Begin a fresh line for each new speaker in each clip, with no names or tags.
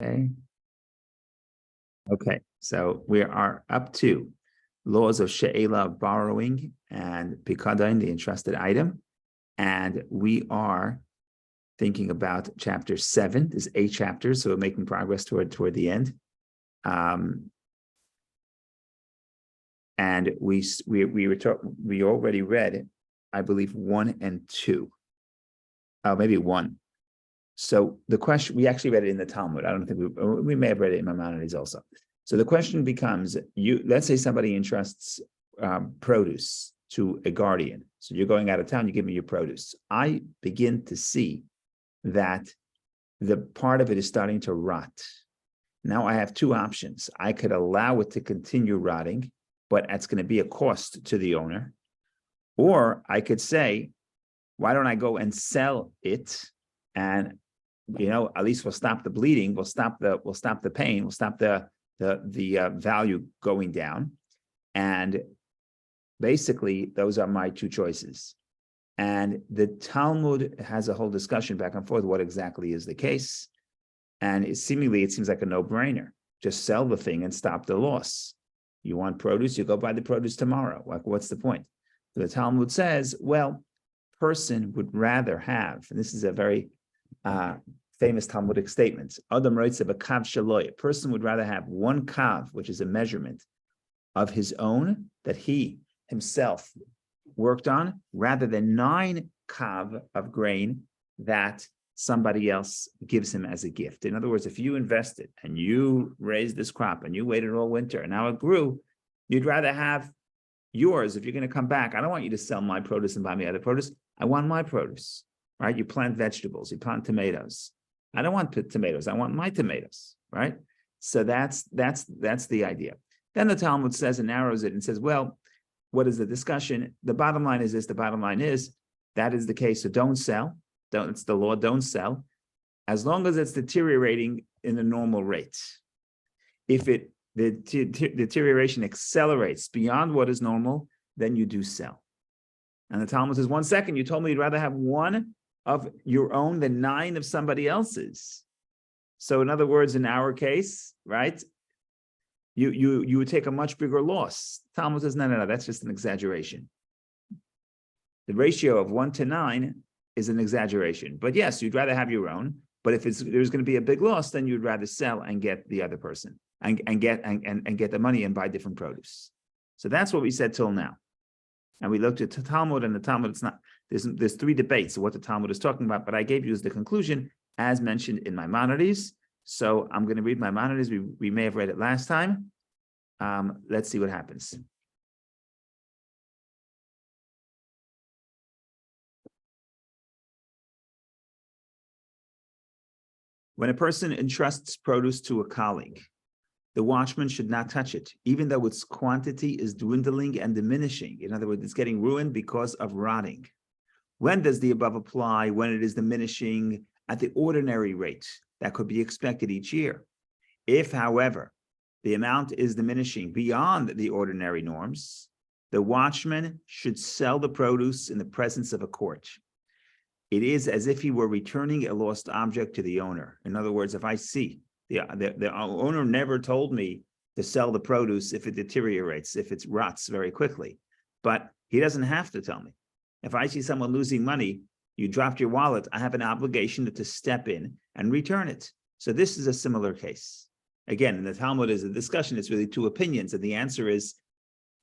Okay. Okay. So we are up to laws of she'ela, borrowing, and pikadon, the entrusted item. And we are thinking about chapter 7. There's 8 chapters, so we're making progress toward the end. And we already read, I believe, 1 and 2. Oh, maybe 1. So the question, we actually read it in the Talmud. I don't think we may have read it in Maimonides also. So the question becomes, let's say somebody entrusts produce to a guardian. So you're going out of town, you give me your produce. I begin to see that the part of it is starting to rot. Now I have 2 options. I could allow it to continue rotting, but that's going to be a cost to the owner. Or I could say, why don't I go and sell it? And at least we'll stop the bleeding, we'll stop the pain, we'll stop the value going down. And basically, those are my 2 choices. And the Talmud has a whole discussion back and forth what exactly is the case. And it seems like a no-brainer. Just sell the thing and stop the loss. You want produce, you go buy the produce tomorrow. Like, what's the point? So the Talmud says, well, person would rather have, and this is a very famous Talmudic statement, Adam writes of a kav shaloy. A person would rather have 1 kav, which is a measurement of his own that he himself worked on, rather than 9 kav of grain that somebody else gives him as a gift. In other words, if you invested and you raised this crop and you waited all winter and now it grew, you'd rather have yours. If you're going to come back, I don't want you to sell my produce and buy me other produce. I want my produce, right? You plant vegetables, you plant tomatoes. I don't want tomatoes. I want my tomatoes, right? So that's the idea. Then the Talmud says and narrows it and says, well, what is the discussion? The bottom line is this. The bottom line is that is the case. So don't sell. It's the law. Don't sell, as long as it's deteriorating in the normal rate. If the deterioration accelerates beyond what is normal, then you do sell. And the Talmud says, 1 second, you told me you'd rather have 1 of your own than 9 of somebody else's. So in other words, in our case, right, you would take a much bigger loss. Talmud says, no, that's just an exaggeration. The ratio of 1 to 9 is an exaggeration. But yes, you'd rather have your own. But if there's going to be a big loss, then you'd rather sell and get the other person and get the money and buy different produce. So that's what we said till now. And we looked at the Talmud, and the Talmud, it's not, there's 3 debates of what the Talmud is talking about, but I gave you as the conclusion, as mentioned in Maimonides. So I'm going to read Maimonides. We may have read it last time. Let's see what happens. When a person entrusts produce to a colleague, the watchman should not touch it, even though its quantity is dwindling and diminishing. In other words, it's getting ruined because of rotting. When does the above apply? When it is diminishing at the ordinary rate that could be expected each year. If, however, the amount is diminishing beyond the ordinary norms, the watchman should sell the produce in the presence of a court. It is as if he were returning a lost object to the owner. In other words, if I see the owner never told me to sell the produce if it deteriorates, if it rots very quickly, but he doesn't have to tell me. If I see someone losing money, you dropped your wallet, I have an obligation to step in and return it. So this is a similar case. Again, in the Talmud is a discussion, it's really 2 opinions, and the answer is,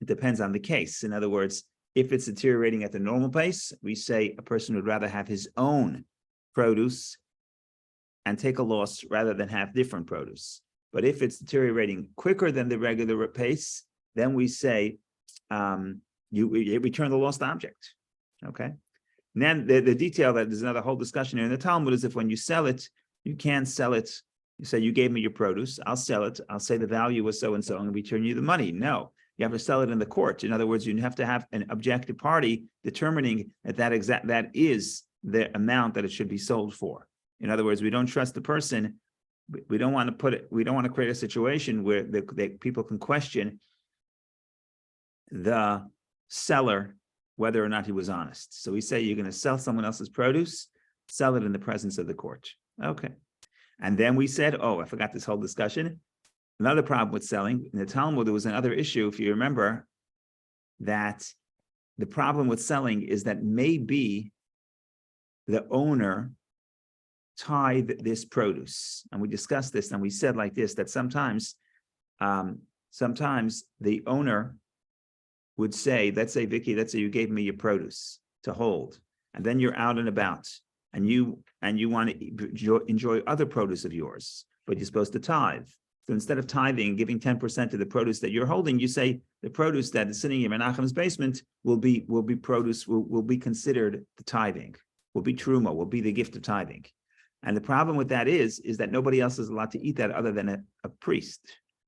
it depends on the case. In other words, if it's deteriorating at the normal pace, we say a person would rather have his own produce and take a loss rather than have different produce. But if it's deteriorating quicker than the regular pace, then we say you return the lost object. Okay. And then the detail that there's another whole discussion here in the Talmud is if when you sell it, you can't sell it. You say, you gave me your produce, I'll sell it. I'll say the value was so and so and return you the money. No. You have to sell it in the court. In other words, you have to have an objective party determining that is the amount that it should be sold for. In other words, we don't trust the person. We don't want to create a situation where the people can question the seller whether or not he was honest. So we say you're going to sell someone else's produce, sell it in the presence of the court. Okay. And then we said, oh, I forgot this whole discussion. Another problem with selling in the Talmud, there was another issue, if you remember, that the problem with selling is that maybe the owner tithe this produce. And we discussed this and we said like this, that sometimes the owner would say, let's say, Vicky, let's say you gave me your produce to hold, and then you're out and about and you want to enjoy other produce of yours, but you're supposed to tithe. So instead of tithing and giving 10% of the produce that you're holding, you say the produce that is sitting in Menachem's basement will be considered the tithing, will be truma, will be the gift of tithing. And the problem with that is that nobody else is allowed to eat that other than a priest,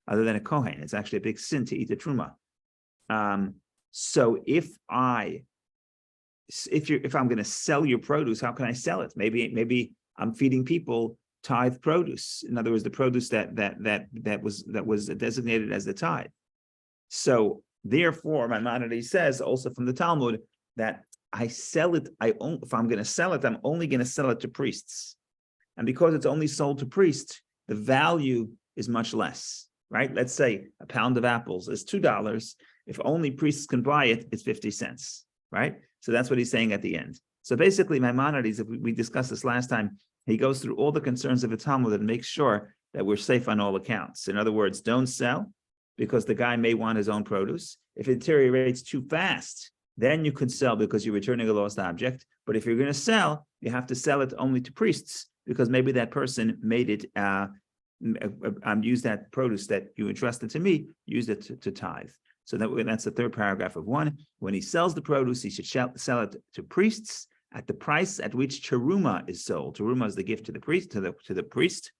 other than a kohen. It's actually a big sin to eat the truma. So if I'm going to sell your produce, how can I sell it? Maybe I'm feeding people tithe produce. In other words, the produce that was designated as the tithe. So therefore, Maimonides says also from the Talmud that I sell it. If I'm going to sell it, I'm only going to sell it to priests, and because it's only sold to priests, the value is much less. Right? Let's say a pound of apples is $2. If only priests can buy it, it's 50 cents. Right? So that's what he's saying at the end. So basically, Maimonides, if we discussed this last time, he goes through all the concerns of the Talmud and makes sure that we're safe on all accounts. In other words, don't sell because the guy may want his own produce. If it deteriorates too fast, then you could sell because you're returning a lost object. But if you're going to sell, you have to sell it only to priests because maybe that person made it, used that produce that you entrusted to me, used it to tithe. So that's the third paragraph of 1. When he sells the produce, he should sell it to priests at the price at which teruma is sold. Teruma is the gift to the priest, to the priest.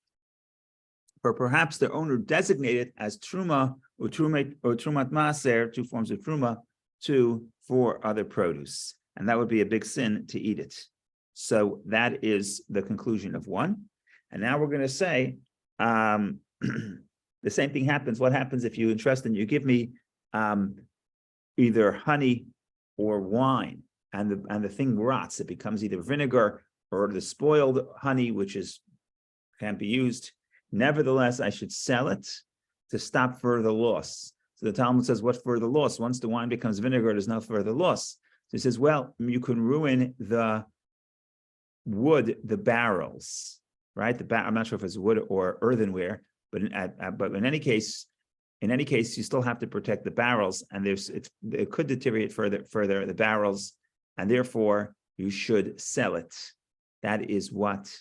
For perhaps the owner designated as truma or trumat maaser, 2 forms of truma, for other produce, and that would be a big sin to eat it. So that is the conclusion of 1. And now we're going to say the same thing happens. What happens if you entrust and you give me either honey or wine, and the thing rots? It becomes either vinegar or the spoiled honey, which can't be used. Nevertheless, I should sell it to stop further loss. So the Talmud says, what further loss? Once the wine becomes vinegar, there's no further loss. So he says, well, you can ruin the wood, the barrels, right? I'm not sure if it's wood or earthenware, but in any case, you still have to protect the barrels, and it could deteriorate further the barrels, and therefore you should sell it. That is what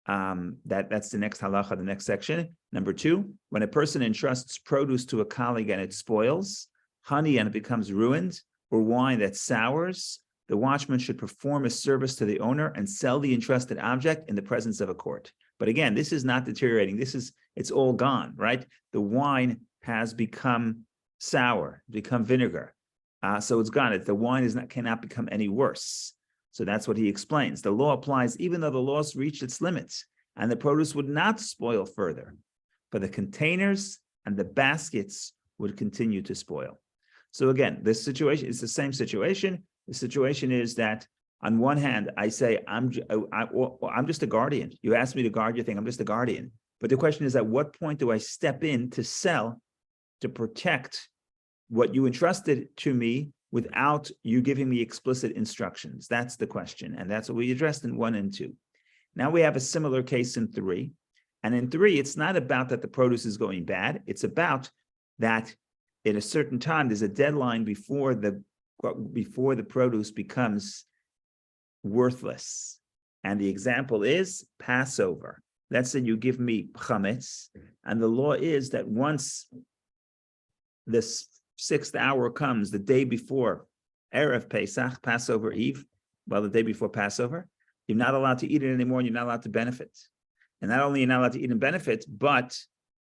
that's the next halacha, the next section. Number 2, when a person entrusts produce to a colleague and it spoils, honey and it becomes ruined, or wine that sours, the watchman should perform a service to the owner and sell the entrusted object in the presence of a court. But again, this is not deteriorating. It's all gone, right? The wine has become sour, become vinegar. So it's gone. The wine cannot become any worse. So that's what he explains. The law applies even though the loss reached its limits and the produce would not spoil further, but the containers and the baskets would continue to spoil. So again, this situation is the same situation. The situation is that on one hand, I say, I'm just a guardian. You asked me to guard your thing. I'm just a guardian. But the question is, at what point do I step in to sell, to protect what you entrusted to me without you giving me explicit instructions? That's the question. And that's what we addressed in 1 and 2. Now we have a similar case in 3. And in 3, it's not about that the produce is going bad. It's about that at a certain time, there's a deadline before the produce becomes worthless. And the example is Passover. Let's say you give me chametz, and the law is that once this 6th hour comes, the day before Erev Pesach, Passover Eve, the day before Passover, you're not allowed to eat it anymore, and you're not allowed to benefit. And not only you're not allowed to eat and benefit, but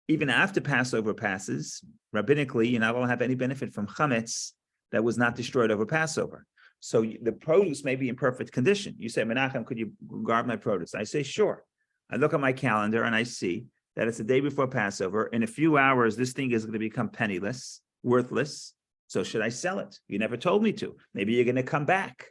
even after Passover passes, rabbinically, you're not allowed to have any benefit from chametz that was not destroyed over Passover. So the produce may be in perfect condition. You say, Menachem, could you guard my produce? I say, sure. I look at my calendar and I see that it's the day before Passover. In a few hours, this thing is going to become penniless, worthless. So should I sell it? You never told me to. Maybe you're going to come back.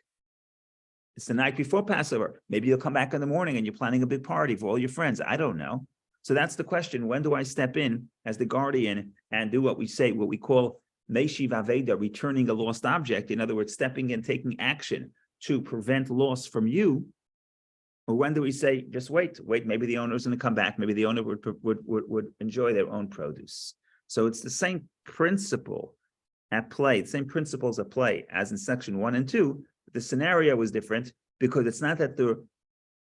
It's the night before Passover. Maybe you'll come back in the morning and you're planning a big party for all your friends. I don't know. So that's the question. When do I step in as the guardian and do what we say, what we call Meshiv Aveda, returning a lost object? In other words, stepping in, taking action to prevent loss from you. Or when do we say, just wait, maybe the owner's going to come back. Maybe the owner would enjoy their own produce. So it's the same principle at play, the same principles at play as in section 1 and 2. The scenario is different because it's not that the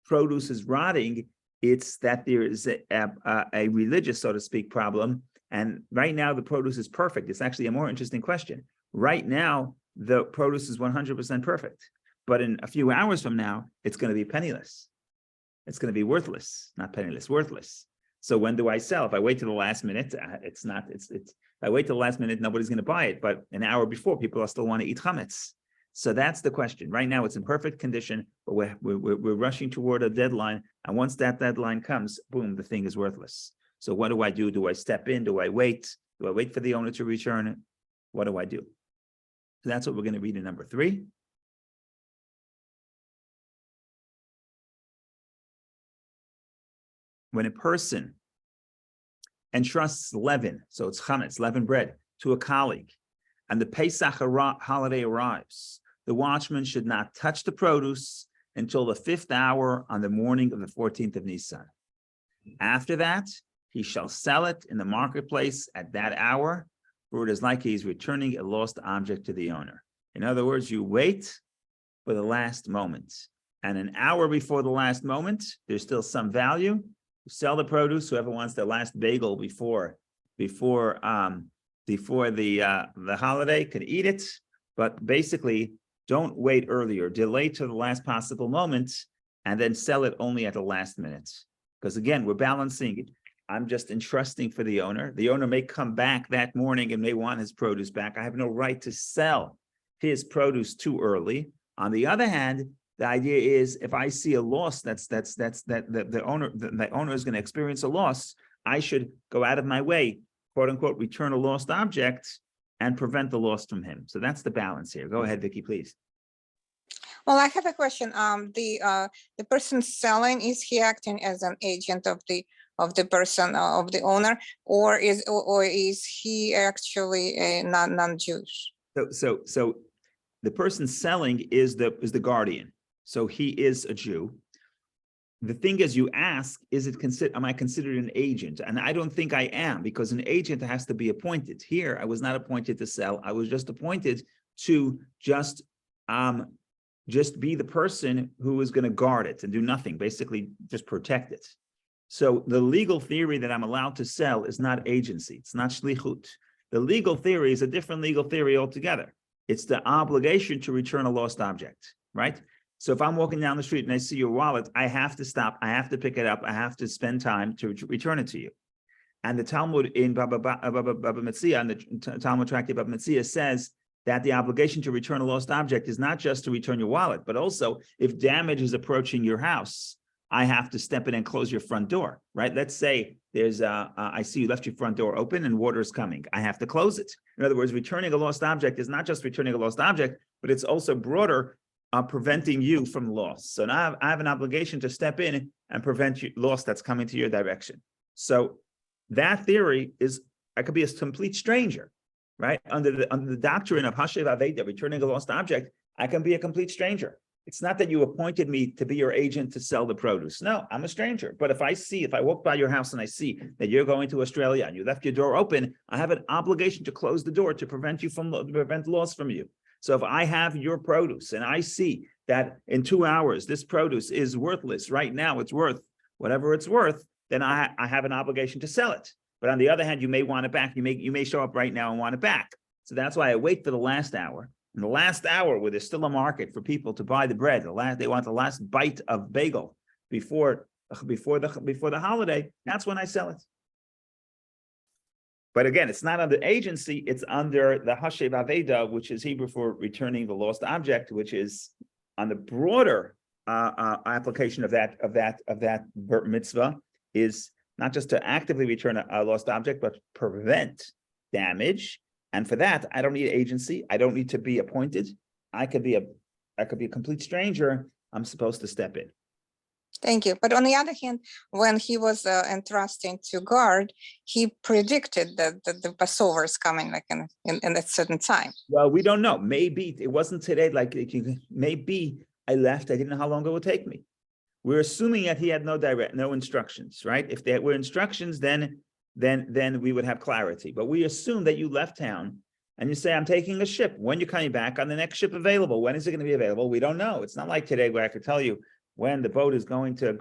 produce is rotting, it's that there is a religious, so to speak, problem. And right now the produce is perfect. It's actually a more interesting question. Right now, the produce is 100% perfect. But in a few hours from now, it's going to be penniless. It's going to be worthless, not penniless, worthless. So when do I sell? If I wait till the last minute, if I wait till the last minute, nobody's going to buy it. But an hour before, people are still want to eat chametz. So that's the question. Right now, it's in perfect condition, but we're rushing toward a deadline. And once that deadline comes, boom, the thing is worthless. So what do I do? Do I step in? Do I wait? Do I wait for the owner to return it? What do I do? So that's what we're going to read in number 3. When a person entrusts leaven, so it's chametz, leavened bread, to a colleague, and the Pesach holiday arrives, the watchman should not touch the produce until the 5th hour on the morning of the 14th of Nisan. After that, he shall sell it in the marketplace at that hour, for it is like he is returning a lost object to the owner. In other words, you wait for the last moment. And an hour before the last moment, there's still some value. You sell the produce, whoever wants their last bagel before the holiday can eat it. But basically, don't wait earlier. Delay to the last possible moment and then sell it only at the last minute. Because again, we're balancing it. I'm just entrusting for the owner. The owner may come back that morning and may want his produce back. I have no right to sell his produce too early. On the other hand, the idea is if I see a loss the owner is going to experience a loss, I should go out of my way, quote unquote, return a lost object and prevent the loss from him. So that's the balance here. Go ahead, Vicky, please.
Well, I have a question. The person selling, is he acting as an agent of the person of the owner, or is he actually a non-Jewish?
So the person selling is the guardian. So he is a Jew. The thing is, you ask, am I considered an agent? And I don't think I am, because an agent has to be appointed. Here, I was not appointed to sell. I was just appointed to just be the person who is going to guard it and do nothing, basically just protect it. So the legal theory that I'm allowed to sell is not agency. It's not shlichut. The legal theory is a different legal theory altogether. It's the obligation to return a lost object, right? So if I'm walking down the street and I see your wallet, I have to stop, I have to pick it up, I have to spend time to return it to you. And the Talmud in Baba Metzia, and the Talmud tractate Baba Metzia says that the obligation to return a lost object is not just to return your wallet, but also if damage is approaching your house, I have to step in and close your front door, right? Let's say there's I see you left your front door open and water is coming. I have to close it. In other words, returning a lost object is not just returning a lost object, but it's also broader, preventing you from loss. So now I have an obligation to step in and prevent loss that's coming to your direction. So that theory is, I could be a complete stranger, right? Under the doctrine of Hashev Aveda, returning a lost object, I can be a complete stranger. It's not that you appointed me to be your agent to sell the produce. No, I'm a stranger. But if I walk by your house and I see that you're going to Australia and you left your door open, I have an obligation to close the door to prevent loss from you. So if I have your produce and I see that in 2 hours, this produce is worthless, right now it's worth whatever it's worth, then I have an obligation to sell it. But on the other hand, you may want it back. You may show up right now and want it back. So that's why I wait for the last hour. In the last hour, where there's still a market for people to buy the bread, they want the last bite of bagel before the holiday, that's when I sell it. But again, it's not under agency, it's under the Hashev Aveda, which is Hebrew for returning the lost object, which is on the broader application of that mitzvah, is not just to actively return a lost object, but prevent damage. And for that, I don't need agency. I don't need to be appointed. I could be a complete stranger, I'm supposed to step in.
Thank you. But on the other hand, when he was entrusting to guard, he predicted that the Passover is coming like in a certain time.
Well, we don't know. Maybe it wasn't today. Like maybe I left. I didn't know how long it would take me. We're assuming that he had no instructions, right? If there were instructions, then we would have clarity. But we assume that you left town and you say, I'm taking a ship. When you're coming back on the next ship available? When is it going to be available? We don't know. It's not like today where I could tell you when the boat is going to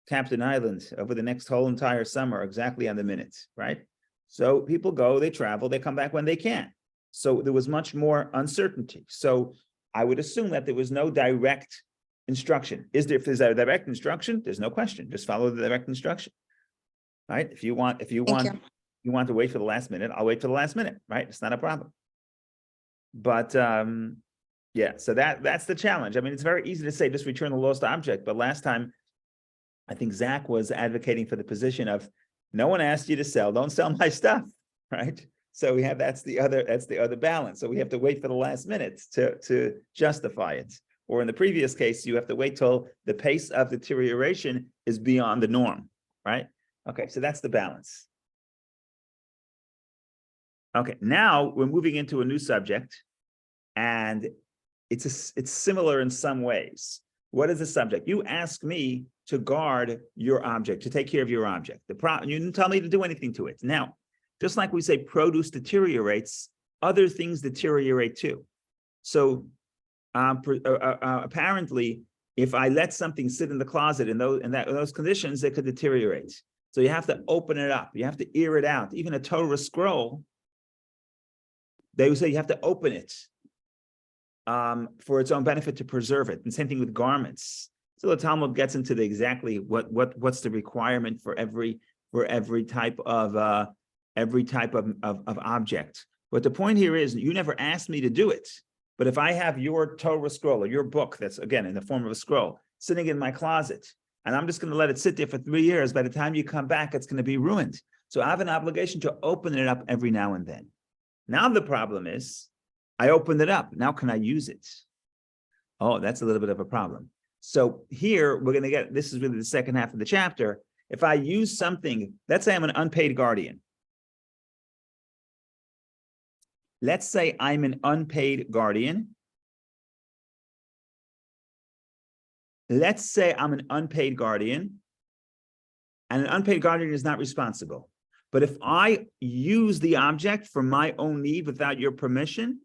Captain Island over the next whole entire summer, exactly on the minute, right? So people go, they travel, they come back when they can. So there was much more uncertainty. So I would assume that there was no direct instruction. If there's a direct instruction, there's no question. Just follow the direct instruction, right? If you want to wait for the last minute, I'll wait for the last minute, right? It's not a problem. But yeah, so that's the challenge. I mean, it's very easy to say just return the lost object, but last time I think Zach was advocating for the position of no one asked you to sell, don't sell my stuff, right? So we have that's the other balance. So we have to wait for the last minute to justify it. Or in the previous case, you have to wait till the pace of deterioration is beyond the norm, right? Okay, so that's the balance. Okay, now we're moving into a new subject, and it's similar in some ways. What is the subject? You ask me to guard your object, to take care of your object. You didn't tell me to do anything to it. Now, just like we say produce deteriorates, other things deteriorate too. So apparently, if I let something sit in the closet in those conditions, it could deteriorate. So you have to open it up. You have to ear it out. Even a Torah scroll, they would say you have to open it for its own benefit to preserve it. And same thing with garments. So the Talmud gets into the exactly what's the requirement for every type of object. But the point here is you never asked me to do it. But if I have your Torah scroll or your book that's again in the form of a scroll sitting in my closet, and I'm just going to let it sit there for 3 years, by the time you come back, it's going to be ruined. So I have an obligation to open it up every now and then. Now the problem is, I opened it up. Now can I use it? Oh, that's a little bit of a problem. So here we're going to get, this is really the second half of the chapter. If I use something, let's say I'm an unpaid guardian. Let's say I'm an unpaid guardian. Let's say I'm an unpaid guardian, and an unpaid guardian is not responsible. But if I use the object for my own need without your permission,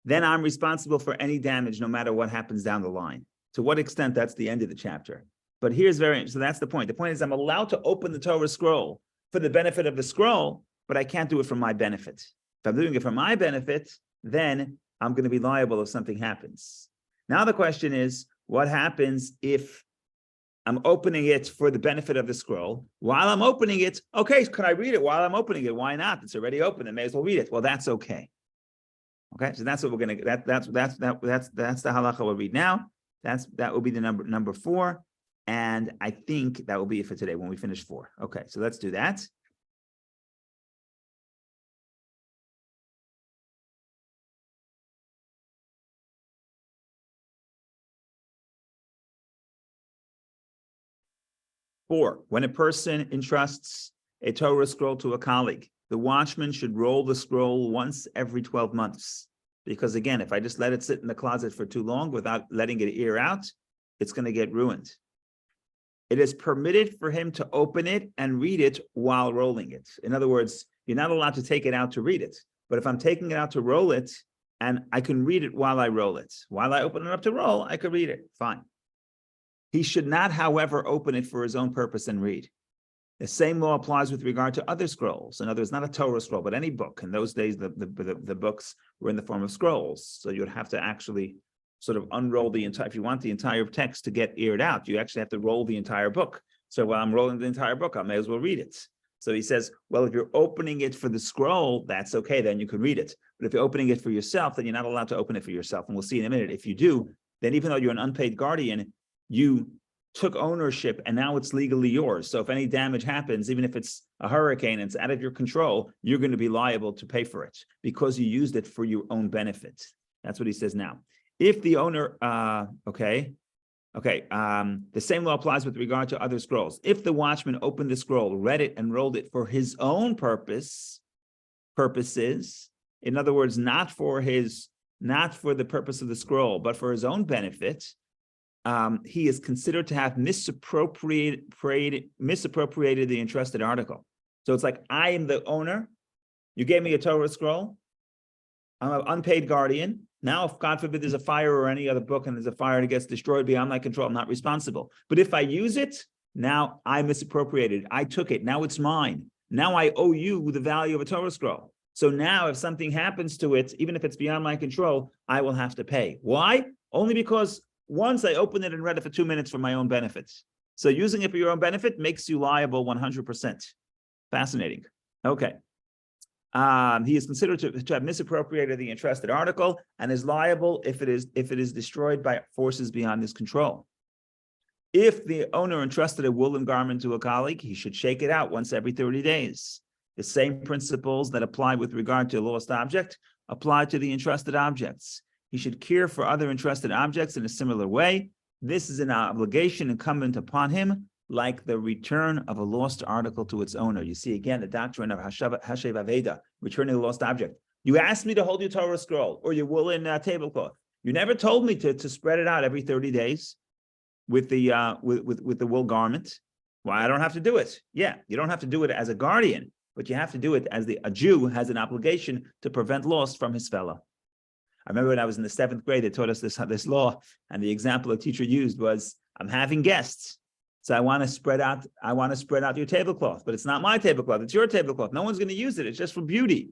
then I'm responsible for any damage, no matter what happens down the line. To what extent, that's the end of the chapter. But here's so that's the point. The point is I'm allowed to open the Torah scroll for the benefit of the scroll, but I can't do it for my benefit. If I'm doing it for my benefit, then I'm going to be liable if something happens. Now the question is, what happens if I'm opening it for the benefit of the scroll? While I'm opening it, okay, can I read it while I'm opening it? Why not? It's already open. I may as well read it. Well, that's okay. Okay, so that's what we're going to. That's the halacha we'll read now. That will be the number 4, and I think that will be it for today when we finish 4. Okay, so let's do that. When a person entrusts a Torah scroll to a colleague, the watchman should roll the scroll once every 12 months. Because again, if I just let it sit in the closet for too long without letting it air out, it's going to get ruined. It is permitted for him to open it and read it while rolling it. In other words, you're not allowed to take it out to read it. But if I'm taking it out to roll it, and I can read it while I roll it. While I open it up to roll, I could read it. Fine. He should not, however, open it for his own purpose and read. The same law applies with regard to other scrolls. In other words, not a Torah scroll, but any book. In those days, the books were in the form of scrolls. So you'd have to actually sort of unroll the entire, if you want the entire text to get aired out, you actually have to roll the entire book. So while I'm rolling the entire book, I may as well read it. So he says, well, if you're opening it for the scroll, that's okay, then you can read it. But if you're opening it for yourself, then you're not allowed to open it for yourself. And we'll see in a minute. If you do, then even though you're an unpaid guardian, you took ownership and now it's legally yours. So if any damage happens, even if it's a hurricane and it's out of your control, you're going to be liable to pay for it because you used it for your own benefit. That's what he says now. If the owner, the same law applies with regard to other scrolls. If the watchman opened the scroll, read it, and rolled it for his own purposes, in other words, not for the purpose of the scroll, but for his own benefit, he is considered to have misappropriated the entrusted article. So it's like, I am the owner. You gave me a Torah scroll. I'm an unpaid guardian. Now, if God forbid there's a fire or any other book and there's a fire and it gets destroyed beyond my control, I'm not responsible. But if I use it, now I misappropriated. I took it. Now it's mine. Now I owe you the value of a Torah scroll. So now if something happens to it, even if it's beyond my control, I will have to pay. Why? Only because once I opened it and read it for 2 minutes for my own benefits. So using it for your own benefit makes you liable 100%. Fascinating. Okay. He is considered to have misappropriated the entrusted article and is liable if it is destroyed by forces beyond his control. If the owner entrusted a woolen garment to a colleague, he should shake it out once every 30 days. The same principles that apply with regard to a lost object apply to the entrusted objects. He should care for other entrusted objects in a similar way. This is an obligation incumbent upon him, like the return of a lost article to its owner. You see, again, the doctrine of Hashev Aveda, returning a lost object. You asked me to hold your Torah scroll or your woolen tablecloth. You never told me to spread it out every 30 days with the wool garment. Why I don't have to do it? Yeah, you don't have to do it as a guardian, but you have to do it as a Jew has an obligation to prevent loss from his fellow. I remember when I was in the 7th grade, they taught us this law, and the example a teacher used was, I'm having guests. So I want to spread out your tablecloth, but it's not my tablecloth, it's your tablecloth. No one's going to use it. It's just for beauty.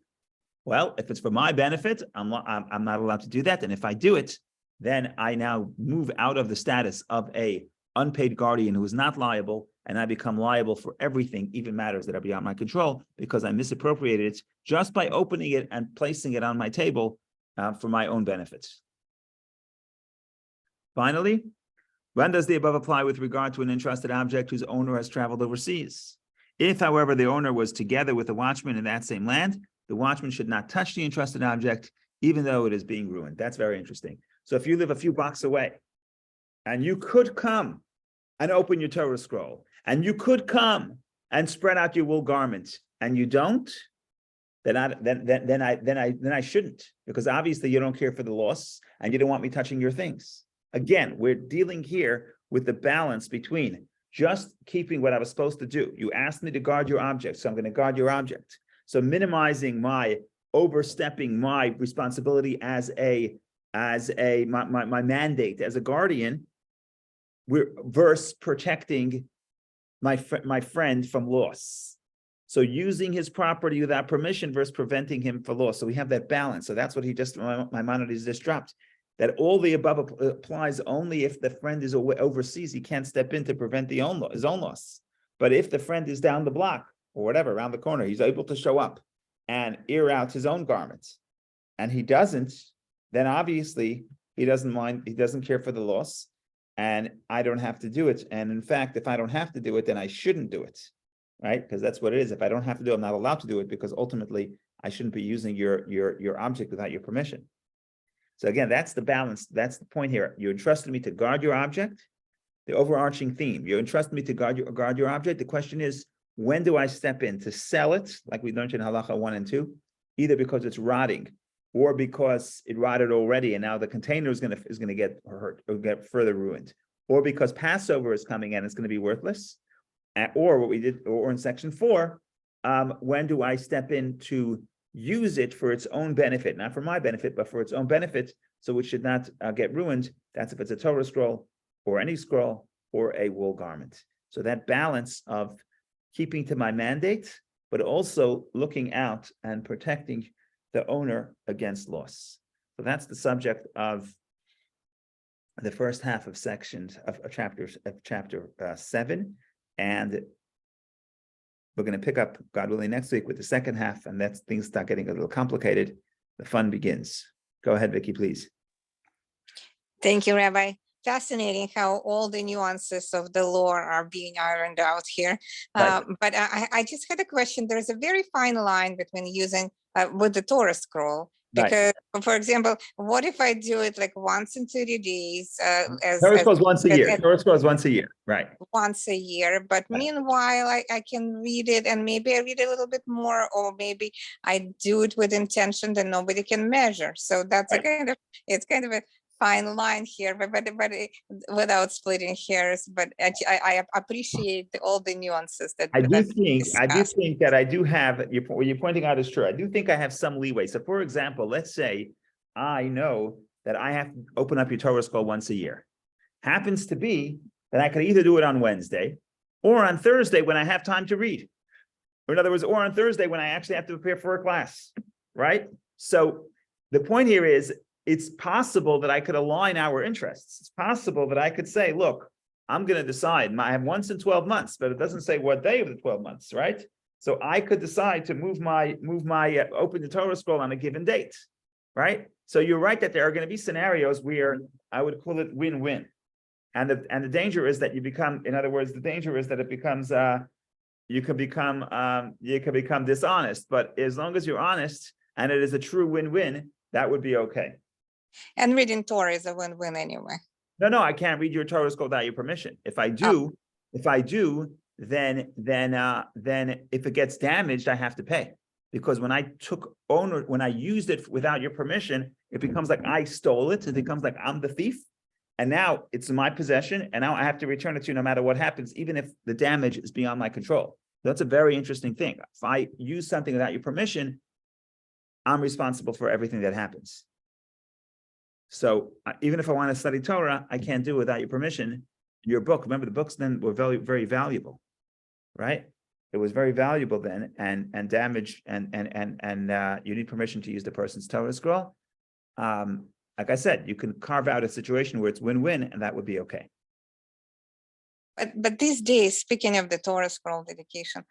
Well, if it's for my benefit, I'm not allowed to do that. And if I do it, then I now move out of the status of a unpaid guardian who is not liable, and I become liable for everything, even matters that are beyond my control, because I misappropriated it just by opening it and placing it on my table for my own benefits. Finally, when does the above apply with regard to an entrusted object whose owner has traveled overseas? If, however, the owner was together with the watchman in that same land, the watchman should not touch the entrusted object, even though it is being ruined. That's very interesting. So if you live a few blocks away, and you could come and open your Torah scroll, and you could come and spread out your wool garments, and you don't, then I shouldn't, because obviously you don't care for the loss, and you don't want me touching your things. Again, we're dealing here with the balance between just keeping what I was supposed to do. You asked me to guard your object, so I'm going to guard your object. So minimizing overstepping my responsibility as my mandate as a guardian, versus protecting my friend from loss. So using his property without permission versus preventing him for loss. So we have that balance. So that's what Maimonides just dropped. That all the above applies only if the friend is overseas. He can't step in to prevent his own loss. But if the friend is down the block or whatever, around the corner, he's able to show up and air out his own garments, and he doesn't, then obviously he doesn't mind, he doesn't care for the loss, and I don't have to do it. And in fact, if I don't have to do it, then I shouldn't do it, right? Because that's what it is. If I don't have to do it, I'm not allowed to do it, because ultimately I shouldn't be using your object without your permission. So again, that's the balance. That's the point here. You entrusted me to guard your object, the overarching theme. You entrusted me to guard your object. The question is, when do I step in to sell it, like we learned in Halacha 1 and 2, either because it's rotting or because it rotted already and now the container is going to get hurt or get further ruined, or because Passover is coming and it's going to be worthless, or what we did, or in section 4, when do I step in to use it for its own benefit, not for my benefit, but for its own benefit, so it should not get ruined. That's if it's a Torah scroll or any scroll or a wool garment. So that balance of keeping to my mandate, but also looking out and protecting the owner against loss. So that's the subject of the first half of chapter 7, and we're going to pick up, God willing, next week with the second half, and that's things start getting a little complicated. The fun begins. Go ahead, Vicky, please.
Thank you, Rabbi. Fascinating how all the nuances of the law are being ironed out here.
Right.
But I just had a question. There's a very fine line between using with the Torah scroll
Right.
Because, for example, what if I do it like once in 30 days,
Torah scrolls once a year.
as
Torah scrolls once a year. Right.
once a year, but
Right.
meanwhile, I can read it and maybe I read a little bit more, or maybe I do it with intention that nobody can measure. So that's a kind of, it's kind of a fine line here, without splitting hairs, but I appreciate all the nuances that
I do
that
think that I do have, what you're pointing out is true. I do think I have some leeway. So for example, let's say I know that I have to open up your Torah scroll once a year. Happens to be that I could either do it on Wednesday or on Thursday when I have time to read. Or in other words, or on Thursday when I actually have to prepare for a class, right? So the point here is, it's possible that I could align our interests. It's possible that I could say, look, I'm going to decide. I have once in 12 months, but it doesn't say what day of the 12 months, right? So I could decide to move my open the Torah scroll on a given date, right? So you're right that there are going to be scenarios where I would call it win-win, and the danger is that you become, in other words, the danger is that it becomes you can become dishonest. But as long as you're honest and it is a true win-win, that would be okay.
And reading Torah is a win-win anyway.
No, I can't read your Torah scroll without your permission. If I do, then if it gets damaged, I have to pay. Because when I used it without your permission, it becomes like I stole it. It becomes like I'm the thief. And now it's in my possession, and now I have to return it to you no matter what happens, even if the damage is beyond my control. That's a very interesting thing. If I use something without your permission, I'm responsible for everything that happens. So even if I want to study Torah, I can't do it without your permission. Your book, remember, the books then were very, very valuable, right? It was very valuable then, and damaged, and you need permission to use the person's Torah scroll. Like I said, you can carve out a situation where it's win-win, and that would be okay.
But these days, speaking of the Torah scroll dedication,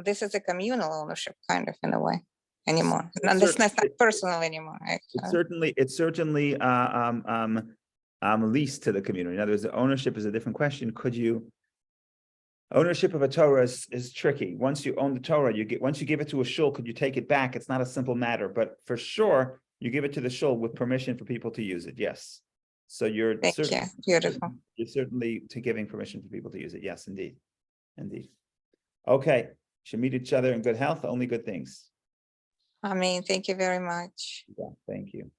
this is a communal ownership kind of in a way anymore. And this is not personal anymore.
It's certainly leased to the community. In other words, the ownership is a different question. Ownership of a Torah is tricky. Once you own the Torah, once you give it to a shul, could you take it back? It's not a simple matter, but for sure, you give it to the shul with permission for people to use it. Yes. So you're
beautiful.
You're certainly giving permission for people to use it. Yes, indeed. Okay. Should meet each other in good health. Only good things.
I mean, thank you very much.
Yeah, thank you.